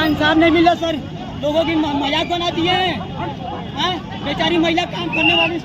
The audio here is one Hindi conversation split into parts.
इंसाफ नहीं मिला सर, लोगों की मजाक बना दिए हैं। बेचारी महिला काम करने वाली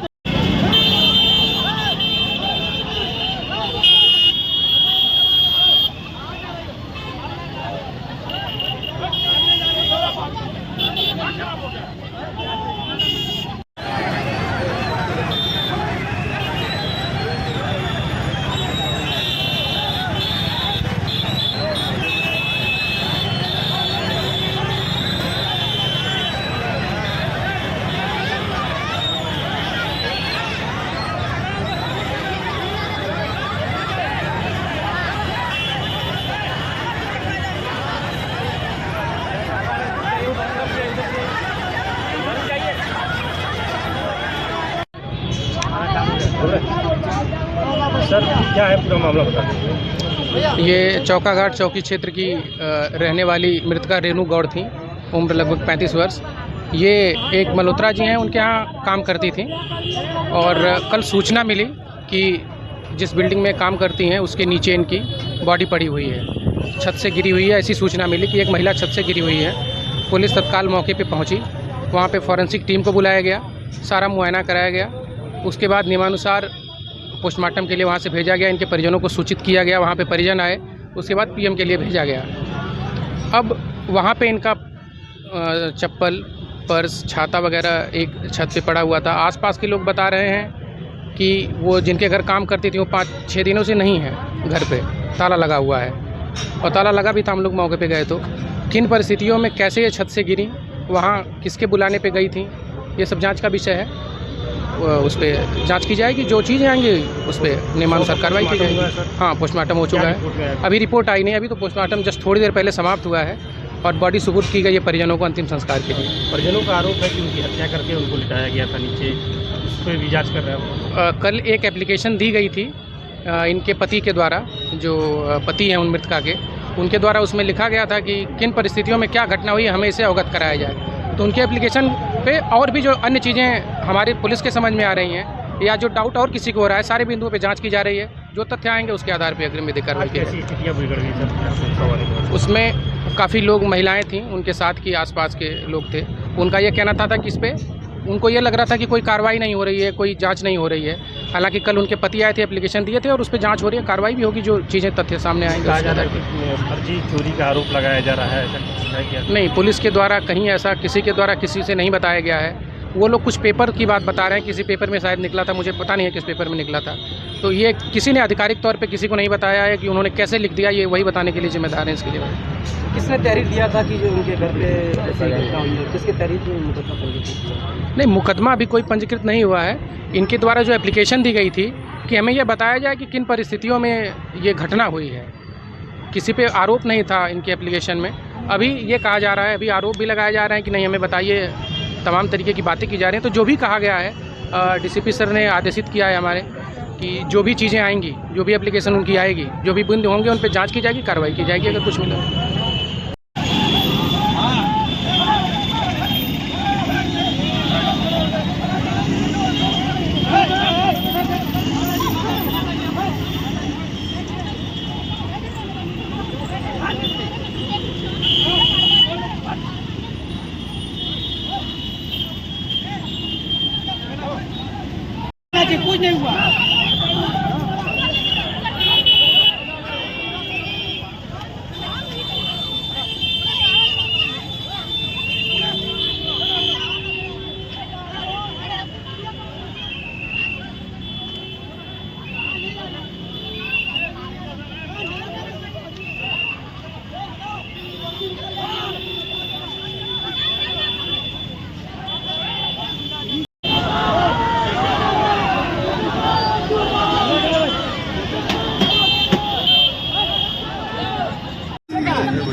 सर क्या है पूरा मामला बता दीजिए। ये चौकाघाट चौकी क्षेत्र की रहने वाली मृतका रेणु गौड़ थी, उम्र लगभग 35 वर्ष। ये एक मल्होत्रा जी हैं, उनके यहाँ काम करती थी और कल सूचना मिली कि जिस बिल्डिंग में काम करती हैं उसके नीचे इनकी बॉडी पड़ी हुई है, छत से गिरी हुई है। ऐसी सूचना मिली कि एक महिला छत से गिरी हुई है। पुलिस तत्काल मौके पे पहुंची, वहाँ पे फॉरेंसिक टीम को बुलाया गया, सारा मुआयना कराया गया। उसके बाद नियमानुसार पोस्टमार्टम के लिए वहाँ से भेजा गया। इनके परिजनों को सूचित किया गया, वहाँ पे परिजन आए। उसके बाद पीएम के लिए भेजा गया। अब वहाँ पे इनका चप्पल, पर्स, छाता वगैरह एक छत पे पड़ा हुआ था। आसपास के लोग बता रहे हैं कि वो जिनके घर काम करती थी वो 5-6 दिनों से नहीं है घर पे, ताला लगा हुआ है। और ताला लगा भी था, हम लोग मौके पे गए तो किन परिस्थितियों में कैसे ये छत से गिरी, वहाँ किसके बुलाने पे गई थी, ये सब जांच का विषय है। उस पर जांच की जाएगी, जो चीज़ें आएंगी उस पर नियमानुसार कार्रवाई की जाएगी। हाँ, पोस्टमार्टम हो चुका है, अभी रिपोर्ट आई नहीं। अभी तो पोस्टमार्टम जस्ट थोड़ी देर पहले समाप्त हुआ है और बॉडी सुपुर्द की गई है परिजनों को अंतिम संस्कार के लिए। परिजनों का आरोप है कि उनकी हत्या करके उनको लिटाया गया था नीचे, उस पर भी जाँच कर रहे हैं। कल एक एप्लीकेशन दी गई थी इनके पति के द्वारा, जो पति हैं उन मृतका के, उनके द्वारा उसमें लिखा गया था कि किन परिस्थितियों में क्या घटना हुई हमें इसे अवगत कराया जाए। तो उनके एप्लीकेशन पे और भी जो अन्य चीज़ें हमारी पुलिस के समझ में आ रही हैं या जो डाउट और किसी को हो रहा है, सारे बिंदुओं पे जांच की जा रही है। जो तथ्य आएंगे उसके आधार पे अग्रिम विधिक कार्रवाई की जाएगी। उसमें काफ़ी लोग, महिलाएं थीं, उनके साथ की आसपास के लोग थे। उनका ये कहना था कि इस पे उनको ये लग रहा था कि कोई कार्रवाई नहीं हो रही है, कोई जांच नहीं हो रही है। हालांकि कल उनके पति आए थे, एप्लीकेशन दिए थे और उस पर जांच हो रही है, कार्रवाई भी होगी जो चीज़ें तथ्य सामने आएंगे। फर्जी चोरी का आरोप लगाया जा रहा है, ऐसा नहीं, पुलिस के द्वारा कहीं ऐसा किसी के द्वारा किसी से नहीं बताया गया है। वो लोग कुछ पेपर की बात बता रहे हैं, किसी पेपर में शायद निकला था, मुझे पता नहीं है किस पेपर में निकला था। तो ये किसी ने आधिकारिक तौर पे किसी को नहीं बताया है कि उन्होंने कैसे लिख दिया, ये वही बताने के लिए जिम्मेदार हैं इसके लिए। किसने तहरीर दिया था कि जो उनके घर पे ऐसी घटना हुई है, किसके तहरीर में मुकदमा पंजीकृत? नहीं, मुकदमा अभी कोई पंजीकृत नहीं हुआ है। इनके द्वारा जो एप्लीकेशन दी गई थी कि हमें यह बताया जाए कि किन परिस्थितियों में ये घटना हुई है, किसी पे आरोप नहीं था इनके एप्लीकेशन में। अभी ये कहा जा रहा है, अभी आरोप भी लगाया जा रहा है कि नहीं हमें बताइए, तमाम तरीके की बातें की जा रही हैं। तो जो भी कहा गया है, डीसीपी सर ने आदेशित किया है हमारे कि जो भी चीज़ें आएंगी, जो भी एप्लीकेशन उनकी आएगी, जो भी बंद होंगे उन पर जांच की जाएगी, कार्रवाई की जाएगी अगर कुछ मिला। कुछ नहीं हुआ।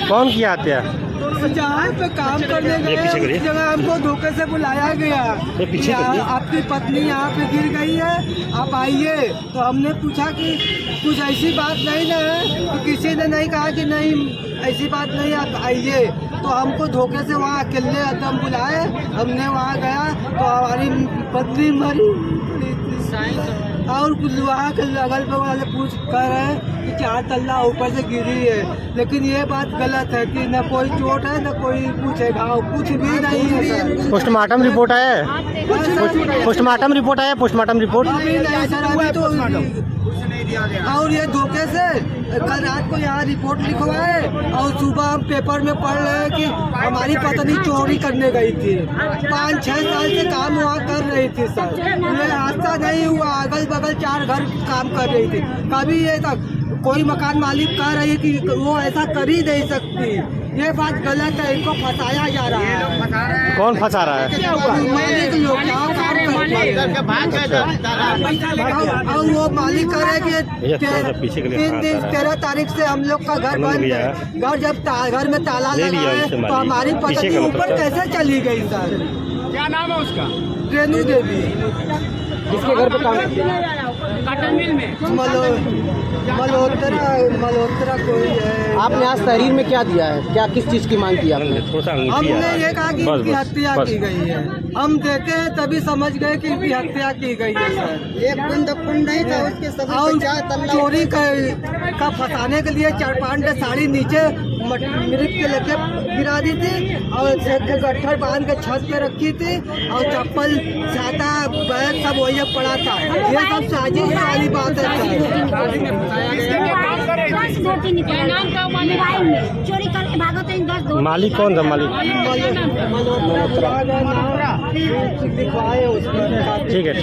कौन किया हत्या? जहाँ पे काम करने गए उस जगह हमको धोखे से बुलाया गया। आपकी पत्नी यहाँ पे गिर गई है, आप आइए। तो हमने पूछा कि कुछ ऐसी बात नहीं ना है, तो किसी ने नहीं कहा कि नहीं ऐसी बात नहीं, आप आइए। तो हमको धोखे से वहाँ अकेले एकदम बुलाए, हमने वहाँ गया तो हमारी पत्नी मरी और वहाँ के अगल बगल वाले पूछ कर रहे हैं कि 4 तल्ला ऊपर से गिरी है, लेकिन ये बात गलत है कि न कोई चोट है न कोई कुछ है, घाव कुछ भी नहीं है सर। पोस्टमार्टम रिपोर्ट आया है? पोस्टमार्टम रिपोर्ट आया? पोस्टमार्टम रिपोर्ट अभी नहीं सर, अभी तो। और ये धोखे से कल रात को यहाँ रिपोर्ट लिखवाए और सुबह हम पेपर में पढ़ रहे हैं कि हमारी पत्नी चोरी करने गई थी। 5-6 साल से काम वहाँ कर रही थी सर, ये हादसा नहीं हुआ। अगल बगल 4 घर काम कर रही थी। कभी ये तक कोई मकान मालिक कह रही है कि वो ऐसा कर ही नहीं सकती, ये बात गलत है। इनको फंसाया जा रहा है। कौन फंसा रहा है? मालिक लोग यहाँ काम और वो मालिक कह रहे कि 13 तारीख से हम लोग का घर बंद है। घर जब घर में ताला लगा है तो हमारी पत्नी ऊपर कैसे चली गई सर? क्या नाम है उसका? रेनू देवी। किसके घर पे काम करती है? कॉटन मिल में। मल्होत्रा कोई है। आपने आज तहरीर में क्या दिया है? क्या किस चीज़ की मांग की आपने? हमने ये कहा कि इनकी हत्या की गई है। हम देखे हैं तभी समझ गए कि इनकी हत्या की गई है सर। एक कुंड नहीं था उसके सब और चोरी का फंसाने के लिए 4-5 साड़ी नीचे मृत के लेके गिरा दी थी और गट्ठर बांध के छत पे रखी थी और चप्पल छाता बैग सब वही पड़ा था। ये सब साजिश वाली बात है मालिक कौन था? मालिक लिखवाए उसको। ठीक है।